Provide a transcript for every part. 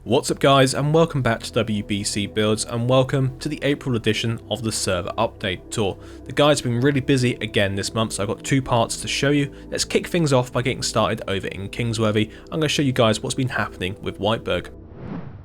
What's up guys, and welcome back to WBC Builds, and welcome to the April edition of the server update tour. The guys have been really busy again this month, so I've got two parts to show you. Let's kick things off by getting started over in Kingsworthy. I'm going to show you guys what's been happening with Whiteburg.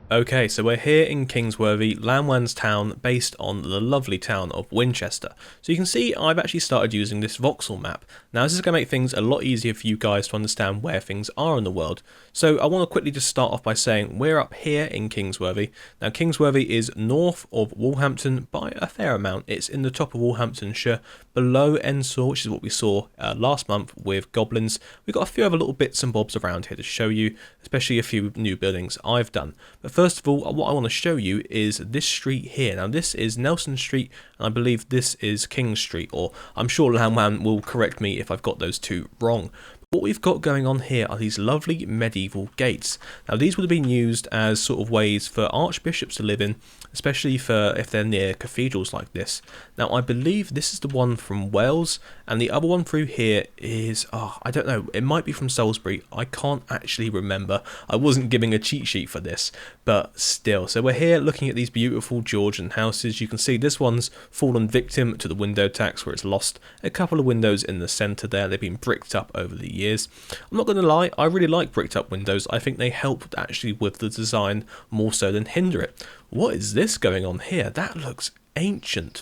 Okay, so we're here in Kingsworthy, Lanwan's town, based on the lovely town of Winchester. So you can see I've actually started using this voxel map. Now this is going to make things a lot easier for you guys to understand where things are in the world. So I want to quickly just start off by saying we're up here in Kingsworthy. Now Kingsworthy is north of Walhampton by a fair amount. It's in the top of Walhamptonshire, below Ensor, which is what we saw last month with goblins. We've got a few other little bits and bobs around here to show you, especially a few new buildings I've done. But first of all, what I want to show you is this street here. Now this is Nelson Street, and I believe this is King Street, or I'm sure Lanwan will correct me if I've got those two wrong. What we've got going on here are these lovely medieval gates. Now these would have been used as sort of ways for archbishops to live in, especially for if they're near cathedrals like this. Now I believe this is the one from Wales, and the other one through here is, I don't know, it might be from Salisbury. I can't actually remember. I wasn't giving a cheat sheet for this, but still. So we're here looking at these beautiful Georgian houses. You can see this one's fallen victim to the window tax, where it's lost a couple of windows in the centre there. They've been bricked up over the years. I'm not going to lie, I really like bricked up windows. I think they help actually with the design more so than hinder it. What is this going on here? That looks ancient.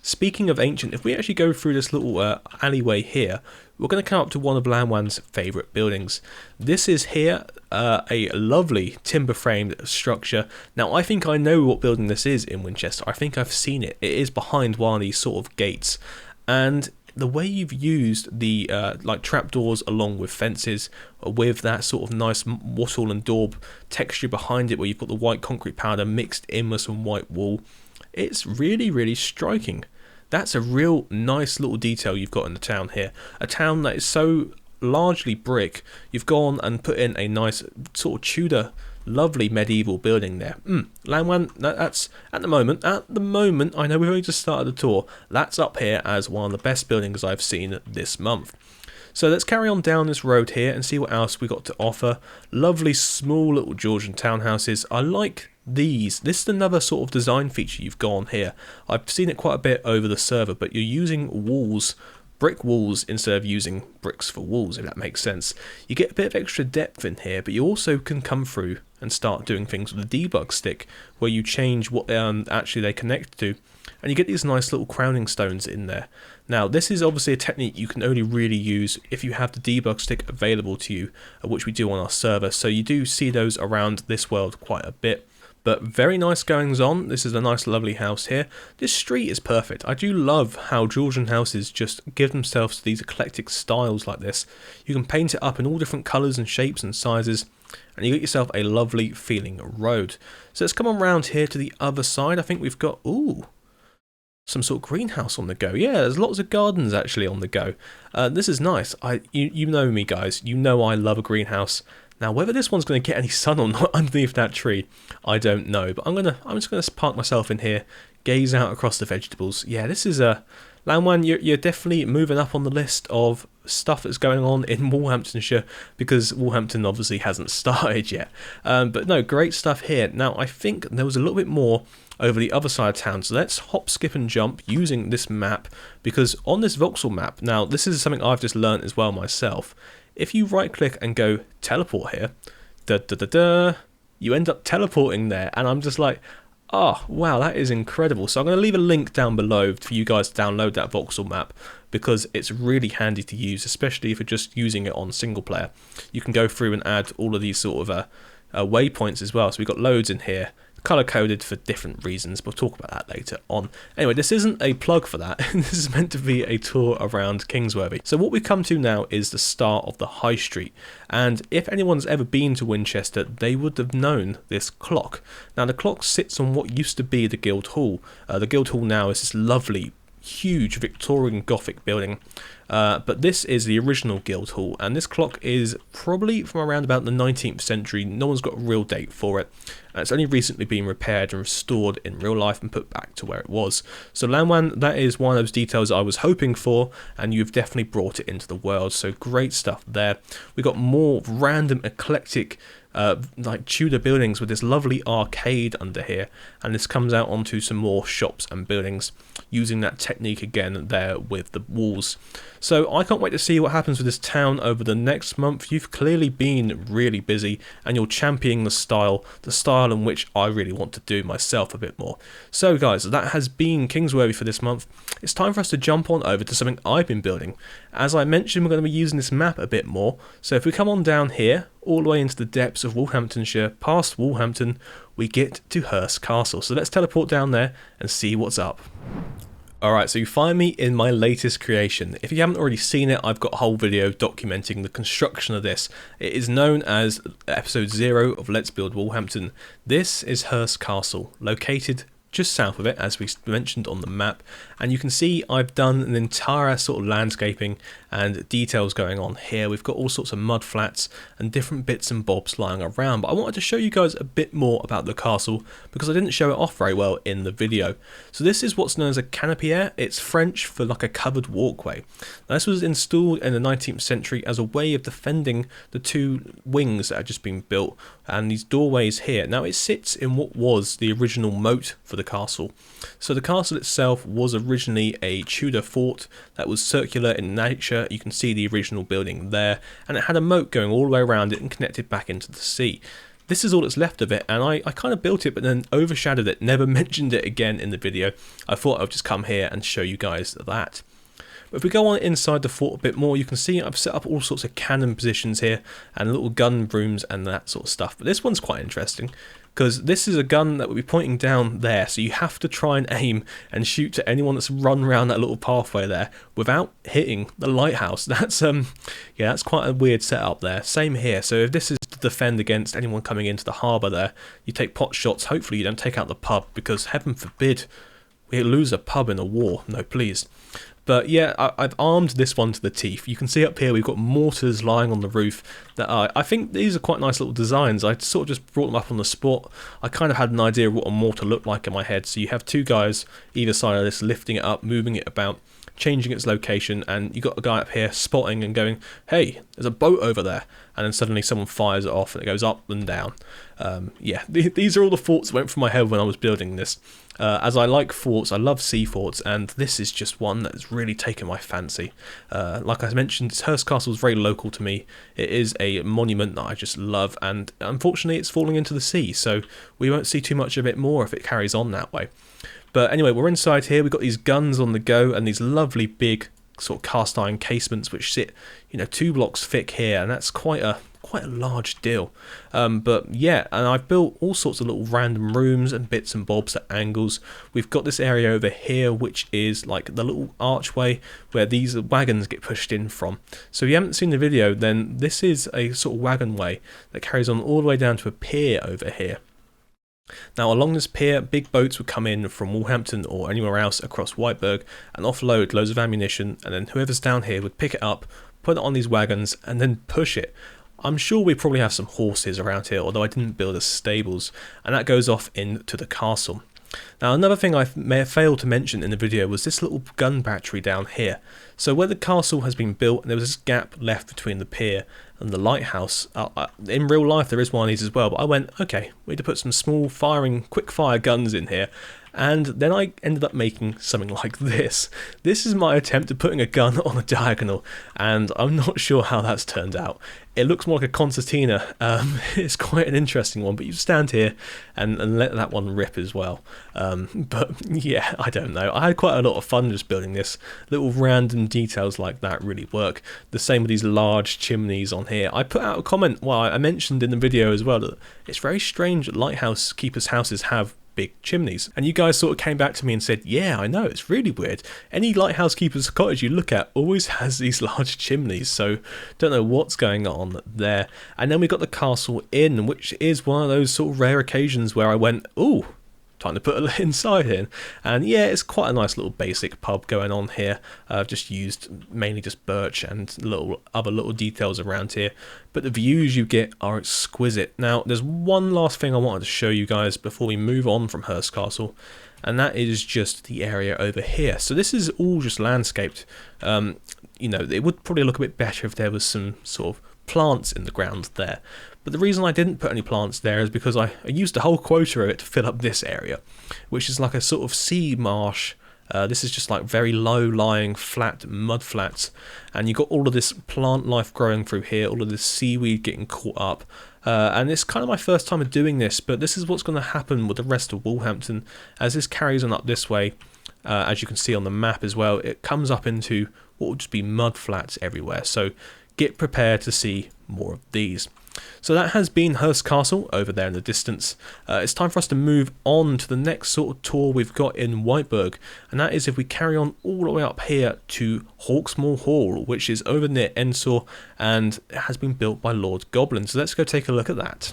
Speaking of ancient, if we actually go through this little alleyway here, we're going to come up to one of Lanwan's favourite buildings. This is here, a lovely timber-framed structure. Now, I think I know what building this is in Winchester. I think I've seen it. It is behind one of these sort of gates. And the way you've used the like trapdoors along with fences, with that sort of nice wattle and daub texture behind it, where you've got the white concrete powder mixed in with some white wall, it's really, really striking. That's a real nice little detail you've got in the town here. A town that is so largely brick, you've gone and put in a nice sort of Tudor, lovely medieval building there. Lanwan, that's at the moment, I know we've only just started the tour, that's up here as one of the best buildings I've seen this month. So let's carry on down this road here and see what else we got to offer. Lovely small little Georgian townhouses. I like these. This is another sort of design feature you've got on here. I've seen it quite a bit over the server, but you're using walls, brick walls, instead of using bricks for walls, if that makes sense. You get a bit of extra depth in here, but you also can come through and start doing things with the debug stick, where you change what actually they connect to, and you get these nice little crowning stones in there. Now this is obviously a technique you can only really use if you have the debug stick available to you, which we do on our server, so you do see those around this world quite a bit. But very nice goings on. This is a nice lovely house here. This street is perfect. I do love how Georgian houses just give themselves to these eclectic styles like this. You can paint it up in all different colours and shapes and sizes, and you get yourself a lovely feeling road. So let's come on round here to the other side. I think we've got, some sort of greenhouse on the go. Yeah, there's lots of gardens actually on the go. This is nice. You know me guys, you know I love a greenhouse. Now whether this one's going to get any sun or not underneath that tree, I don't know. But I'm just going to park myself in here, gaze out across the vegetables. Yeah, this is Lanwan, you're definitely moving up on the list of stuff that's going on in Walhamptonshire, because Walhampton obviously hasn't started yet. But no, great stuff here. Now I think there was a little bit more over the other side of town, so let's hop, skip and jump using this map, because on this voxel map, now this is something I've just learned as well myself. If you right click and go teleport here, you end up teleporting there, and I'm just like, oh wow, that is incredible. So I'm going to leave a link down below for you guys to download that voxel map, because it's really handy to use, especially if you're just using it on single player. You can go through and add all of these sort of waypoints as well. So we've got loads in here, color coded for different reasons. We'll talk about that later on. Anyway, this isn't a plug for that. This is meant to be a tour around Kingsworthy. So what we've come to now is the start of the High Street. And if anyone's ever been to Winchester, they would have known this clock. Now the clock sits on what used to be the Guildhall. The Guildhall now is this lovely, huge Victorian Gothic building. But this is the original Guildhall, and this clock is probably from around about the 19th century. No one's got a real date for it. It's only recently been repaired and restored in real life and put back to where it was. So Lanwan, that is one of those details I was hoping for, and you've definitely brought it into the world. So great stuff there. We got more random eclectic like Tudor buildings with this lovely arcade under here, and this comes out onto some more shops and buildings using that technique again there with the walls. So I can't wait to see what happens with this town over the next month. You've clearly been really busy and you're championing the style in which I really want to do myself a bit more. So guys, that has been Kingsworthy for this month. It's time for us to jump on over to something I've been building. As I mentioned, we're going to be using this map a bit more. So if we come on down here, all the way into the depths of Wolverhamptonshire, past Wolverhampton, we get to Hurst Castle. So let's teleport down there and see what's up. Alright, so you find me in my latest creation. If you haven't already seen it, I've got a whole video documenting the construction of this. It is known as episode 0 of Let's Build Wolverhampton. This is Hurst Castle, located just south of it, as we mentioned on the map, and you can see I've done an entire sort of landscaping and details going on here. We've got all sorts of mud flats and different bits and bobs lying around, but I wanted to show you guys a bit more about the castle because I didn't show it off very well in the video. So this is what's known as a canopiere. It's French for like a covered walkway. Now, this was installed in the 19th century as a way of defending the two wings that had just been built and these doorways here. Now it sits in what was the original moat for the castle. So the castle itself was originally a Tudor fort that was circular in nature. You can see the original building there, and it had a moat going all the way around it and connected back into the sea. This is all that's left of it, and I kind of built it but then overshadowed it, never mentioned it again in the video. I thought I'd just come here and show you guys that. But if we go on inside the fort a bit more, you can see I've set up all sorts of cannon positions here and little gun rooms and that sort of stuff. But this one's quite interesting because this is a gun that will be pointing down there, so you have to try and aim and shoot to anyone that's run around that little pathway there without hitting the lighthouse. That's yeah, that's quite a weird setup there. Same here. So if this is to defend against anyone coming into the harbour there, you take pot shots. Hopefully you don't take out the pub, because heaven forbid we lose a pub in a war. No, please. But yeah, I've armed this one to the teeth. You can see up here we've got mortars lying on the roof. That I think these are quite nice little designs. I sort of just brought them up on the spot. I kind of had an idea of what a mortar looked like in my head. So you have two guys either side of this lifting it up, moving it about, changing its location, and you got a guy up here spotting and going, hey, there's a boat over there, and then suddenly someone fires it off and it goes up and down. Yeah, these are all the thoughts that went through my head when I was building this. As I like forts, I love sea forts, and this is just one that's really taken my fancy. Like I mentioned, Hurst Castle is very local to me. It is a monument that I just love, and unfortunately it's falling into the sea, so we won't see too much of it more if it carries on that way. But anyway, we're inside here. We've got these guns on the go and these lovely big sort of cast iron casements which sit, 2 blocks thick here, and that's quite a large deal. But yeah, and I've built all sorts of little random rooms and bits and bobs at angles. We've got this area over here which is like the little archway where these wagons get pushed in from. So if you haven't seen the video, then this is a sort of wagon way that carries on all the way down to a pier over here. Now along this pier, big boats would come in from Wolverhampton or anywhere else across Whiteburg and offload loads of ammunition, and then whoever's down here would pick it up, put it on these wagons and then push it. I'm sure we probably have some horses around here, although I didn't build a stables, and that goes off into the castle. Now another thing I may have failed to mention in the video was this little gun battery down here. So where the castle has been built, there was this gap left between the pier and the lighthouse. In real life there is one of these as well, but I went, okay, we need to put some small quick fire guns in here. And then I ended up making something like this. This is my attempt at putting a gun on a diagonal, and I'm not sure how that's turned out. It looks more like a concertina. It's quite an interesting one, but you stand here and let that one rip as well. But yeah, I don't know. I had quite a lot of fun just building this. Little random details like that really work. The same with these large chimneys on here. I put out a comment, well, I mentioned in the video as well, that it's very strange that lighthouse keepers' houses have big chimneys, and you guys sort of came back to me and said, yeah, I know, it's really weird. Any lighthouse keeper's cottage you look at always has these large chimneys, so don't know what's going on there. And then we got the castle inn, which is one of those sort of rare occasions where I went, ooh, time to put it inside in. And yeah, it's quite a nice little basic pub going on here. I've just used mainly just birch and other little details around here, but the views you get are exquisite. Now there's one last thing I wanted to show you guys before we move on from Hurst Castle, and that is just the area over here. So this is all just landscaped. It would probably look a bit better if there was some sort of plants in the ground there, But the reason I didn't put any plants there is because I used a whole quota of it to fill up this area, which is like a sort of sea marsh. This is just like very low-lying flat mud flats, and you've got all of this plant life growing through here, all of this seaweed getting caught up, and it's kind of my first time of doing this, but this is what's going to happen with the rest of Wolverhampton as this carries on up this way. As you can see on the map as well, it comes up into what will just be mud flats everywhere, so get prepared to see more of these. So that has been Hurst Castle over there in the distance. It's time for us to move on to the next sort of tour we've got in Whiteburg, and that is if we carry on all the way up here to Hawksmere Hall, which is over near Ensor and it has been built by Lord Goblin. So let's go take a look at that.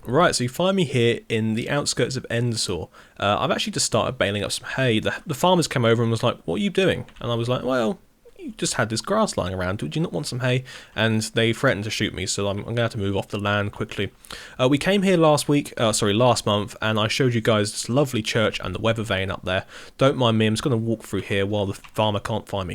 Right, so you find me here in the outskirts of Ensor. I've actually just started baling up some hay. The farmers came over and was like, "What are you doing?" And I was like, "Well, you just had this grass lying around. Would you not want some hay?" And they threatened to shoot me, so I'm going to have to move off the land quickly. We came here last month, and I showed you guys this lovely church and the weather vane up there. Don't mind me, I'm just going to walk through here while the farmer can't find me.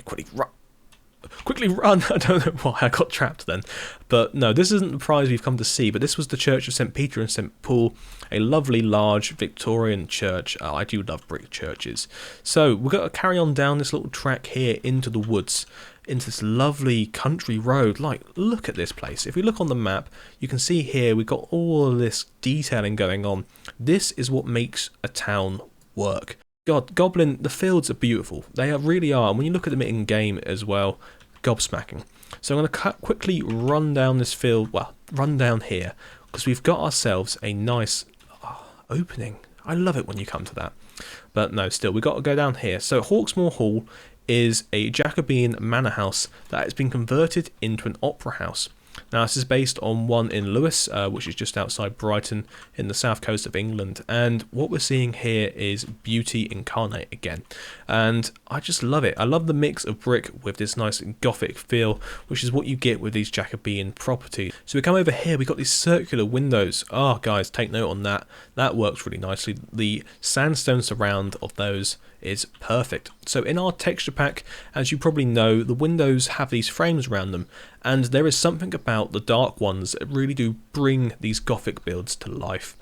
Quickly run! I don't know why I got trapped then. But no, this isn't the prize we've come to see, but this was the Church of St. Peter and St. Paul, a lovely large Victorian church. I do love brick churches. So we've got to carry on down this little track here into the woods, into this lovely country road. Like, look at this place. If we look on the map, you can see here we've got all of this detailing going on. This is what makes a town work. God, Goblin, the fields are beautiful. They really are. And when you look at them in game as well, gobsmacking. So I'm going to quickly run down this field, well, run down here, because we've got ourselves a nice opening. I love it when you come to that. But no, still, we've got to go down here. So Hawksmere Hall is a Jacobean manor house that has been converted into an opera house. Now, this is based on one in Lewes, which is just outside Brighton in the south coast of England. And what we're seeing here is beauty incarnate again. And I just love it. I love the mix of brick with this nice Gothic feel, which is what you get with these Jacobean properties. So we come over here, we've got these circular windows. Oh, guys, take note on that. That works really nicely. The sandstone surround of those is perfect. So in our texture pack, as you probably know, the windows have these frames around them, and there is something about the dark ones that really do bring these Gothic builds to life.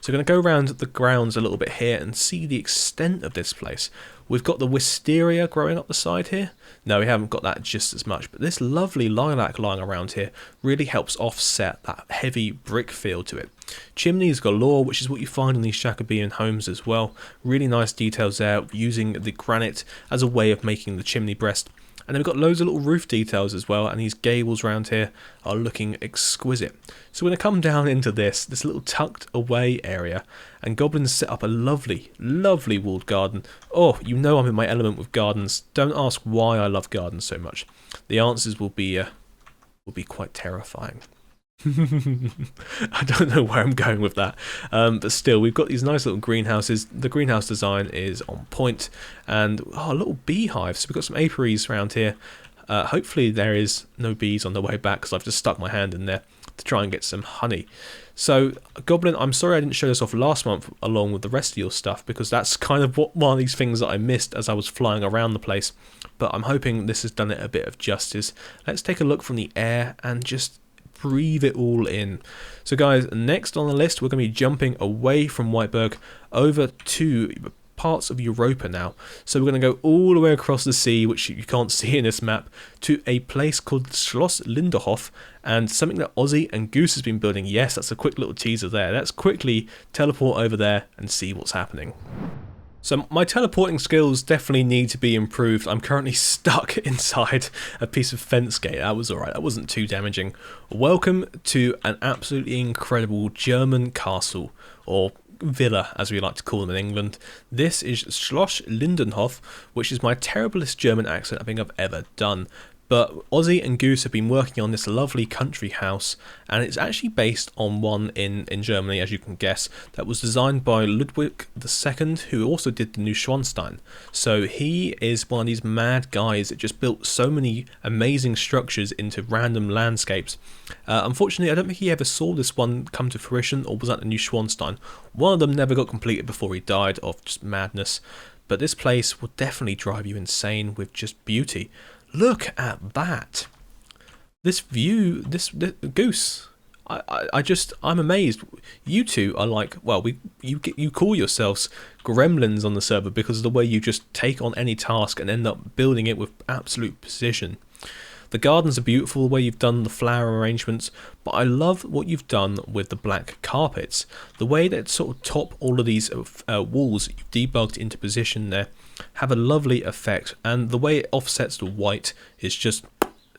So we're going to go around the grounds a little bit here and see the extent of this place. We've got the wisteria growing up the side here. No, we haven't got that just as much, but this lovely lilac lying around here really helps offset that heavy brick feel to it. Chimneys galore, which is what you find in these Jacobean homes as well. Really nice details there, using the granite as a way of making the chimney breast. And then we've got loads of little roof details as well, and these gables around here are looking exquisite. So we're going to come down into this little tucked away area, and Goblins set up a lovely, lovely walled garden. Oh, you know I'm in my element with gardens. Don't ask why I love gardens so much. The answers will be quite terrifying. I don't know where I'm going with that, but still, we've got these nice little greenhouses. The greenhouse design is on point, and a little beehive. So we've got some apiaries around here. Hopefully there is no bees on the way back, because I've just stuck my hand in there to try and get some honey. So Goblin, I'm sorry I didn't show this off last month along with the rest of your stuff, because that's kind of one of these things that I missed as I was flying around the place, but I'm hoping this has done it a bit of justice. Let's take a look from the air and just breathe it all in. So guys, next on the list, we're going to be jumping away from Whiteburg over to parts of Europa now. So we're going to go all the way across the sea, which you can't see in this map, to a place called Schloss Linderhof, and something that Ozzy and Goose has been building. Yes, that's a quick little teaser there. Let's quickly teleport over there and see what's happening. So my teleporting skills definitely need to be improved. I'm currently stuck inside a piece of fence gate. That was alright, that wasn't too damaging. Welcome to an absolutely incredible German castle, or villa as we like to call them in England. This is Schloss Linderhof, which is my terriblest German accent I think I've ever done. But Ozzy and Goose have been working on this lovely country house, and it's actually based on one in Germany, as you can guess, that was designed by Ludwig II, who also did the Neuschwanstein. So he is one of these mad guys that just built so many amazing structures into random landscapes. Unfortunately, I don't think he ever saw this one come to fruition, or was that the Neuschwanstein. One of them never got completed before he died of just madness. But this place will definitely drive you insane with just beauty. Look at that. This view, this Goose. I'm amazed. You two are like, well, you call yourselves gremlins on the server because of the way you just take on any task and end up building it with absolute precision. The gardens are beautiful, the way you've done the flower arrangements, but I love what you've done with the black carpets. The way that sort of top all of these walls you've debugged into position there have a lovely effect, and the way it offsets the white is just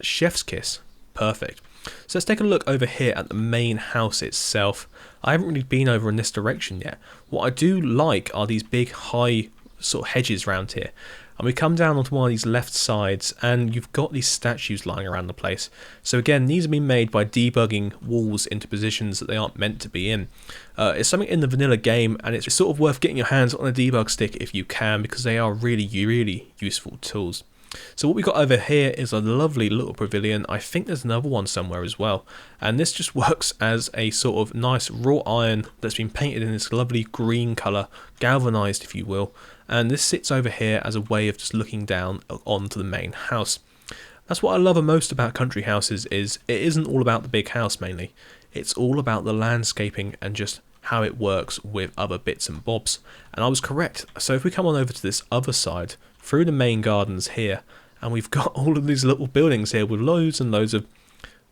chef's kiss. Perfect. So let's take a look over here at the main house itself. I haven't really been over in this direction yet. What I do like are these big high sort of hedges around here. And we come down onto one of these left sides and you've got these statues lying around the place. So again, these have been made by debugging walls into positions that they aren't meant to be in. It's something in the vanilla game, and it's sort of worth getting your hands on a debug stick if you can, because they are really, really useful tools. So what we got over here is a lovely little pavilion. I think there's another one somewhere as well, and this just works as a sort of nice wrought iron that's been painted in this lovely green colour, galvanized if you will, and this sits over here as a way of just looking down onto the main house. That's what I love most about country houses, is it isn't all about the big house mainly, it's all about the landscaping and just how it works with other bits and bobs. And I was correct. So if we come on over to this other side through the main gardens here, and we've got all of these little buildings here with loads and loads of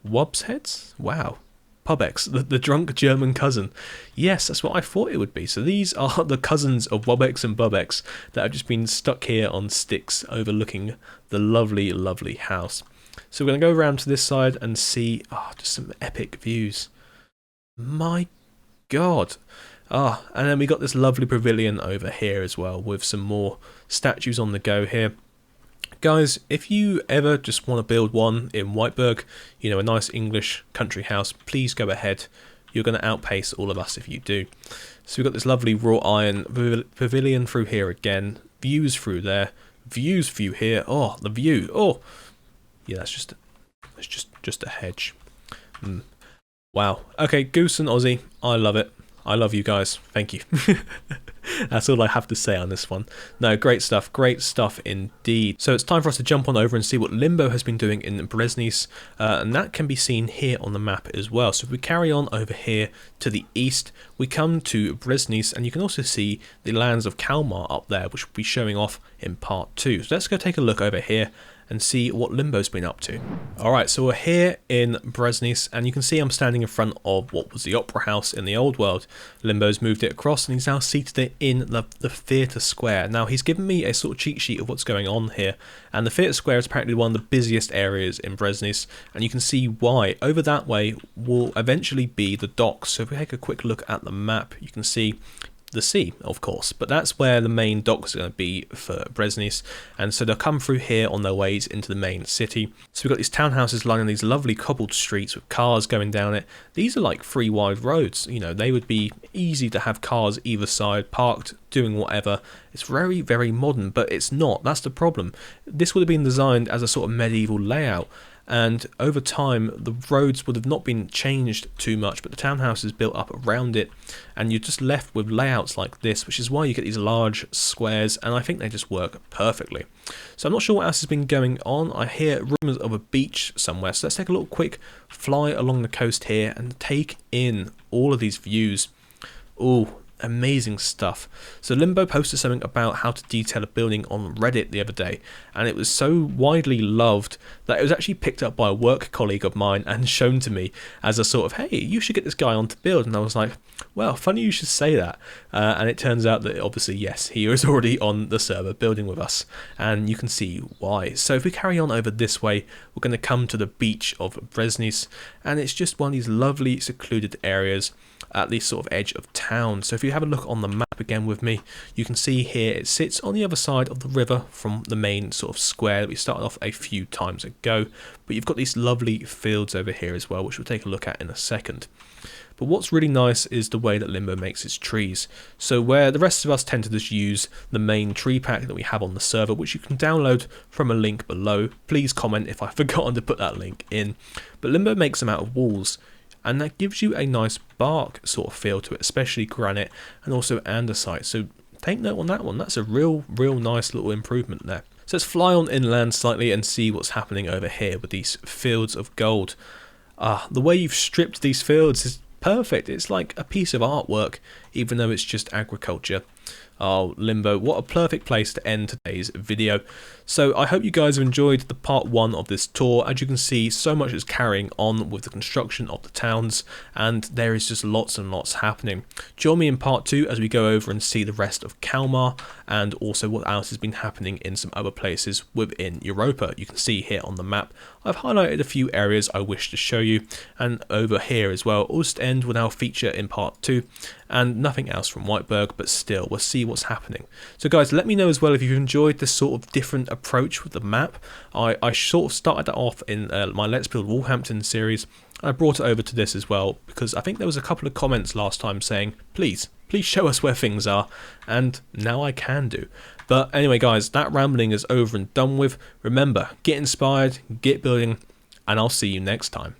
wobs heads. Wow. Pubex, the drunk German cousin. Yes, that's what I thought it would be. So these are the cousins of Wobex and Bubex that have just been stuck here on sticks overlooking the lovely, lovely house. So we're going to go around to this side and see just some epic views. My God. And then we got this lovely pavilion over here as well with some more statues on the go here. Guys, if you ever just want to build one in Whiteburg, you know, a nice English country house, please go ahead. You're going to outpace all of us if you do. So we've got this lovely wrought iron pavilion through here again, views through there, views view here. Oh, the view. Oh, yeah, that's just a hedge. Wow. Okay, Goose and Aussie, I love it. I love you guys. Thank you. That's all I have to say on this one. No, great stuff indeed. So it's time for us to jump on over and see what Limbo has been doing in Breznice, and that can be seen here on the map as well. So if we carry on over here to the east, we come to Breznice, and you can also see the lands of Kalmar up there, which will be showing off in part 2. So let's go take a look over here and see what Limbo's been up to. Alright, so we're here in Breznice, and you can see I'm standing in front of what was the Opera House in the old world. Limbo's moved it across and he's now seated it in the theatre square. Now he's given me a sort of cheat sheet of what's going on here, and the theatre square is apparently one of the busiest areas in Breznice, and you can see why. Over that way will eventually be the docks. So if we take a quick look at the map, you can see the sea, of course, but that's where the main docks are going to be for Breznice, and so they'll come through here on their ways into the main city. So we've got these townhouses lining these lovely cobbled streets with cars going down it. These are like 3 wide roads, you know, they would be easy to have cars either side parked doing whatever. It's very, very modern, but it's not. That's the problem. This would have been designed as a sort of medieval layout, and over time the roads would have not been changed too much, but the townhouses built up around it, and you're just left with layouts like this, which is why you get these large squares, and I think they just work perfectly. So I'm not sure what else has been going on. I hear rumours of a beach somewhere, so let's take a little quick fly along the coast here and take in all of these views. Ooh, amazing stuff. So Limbo posted something about how to detail a building on Reddit the other day, and it was so widely loved that it was actually picked up by a work colleague of mine and shown to me as a sort of, hey, you should get this guy on to build. And I was like, well, funny you should say that. And it turns out that obviously, yes, he was already on the server building with us, and you can see why. So if we carry on over this way, we're going to come to the beach of Breznice, and it's just one of these lovely secluded areas at the sort of edge of town. So if you have a look on the map again with me, you can see here it sits on the other side of the river from the main sort of square that we started off a few times ago, but you've got these lovely fields over here as well, which we'll take a look at in a second. But what's really nice is the way that Limbo makes its trees. So where the rest of us tend to just use the main tree pack that we have on the server, which you can download from a link below. Please comment if I've forgotten to put that link in. But Limbo makes them out of walls, and that gives you a nice bark sort of feel to it, especially granite and also andesite. So take note on that one. That's a real nice little improvement there. So let's fly on inland slightly and see what's happening over here with these fields of gold. The way you've stripped these fields is perfect. It's like a piece of artwork, even though it's just agriculture. Oh, Limbo, what a perfect place to end today's video. So I hope you guys have enjoyed the part 1 of this tour. As you can see, so much is carrying on with the construction of the towns, and there is just lots and lots happening. Join me in part 2 as we go over and see the rest of Kalmar, and also what else has been happening in some other places within Europa. You can see here on the map, I've highlighted a few areas I wish to show you, and over here as well, Oostend will now feature in part 2, and nothing else from Whiteburg, but still, we'll see what's happening. So guys, let me know as well if you've enjoyed this sort of different approach with the map. I sort of started that off in my Let's Build Wolverhampton series. I brought it over to this as well, because I think there was a couple of comments last time saying, please show us where things are, and now I can do. But anyway guys, that rambling is over and done with. Remember, get inspired, get building, and I'll see you next time.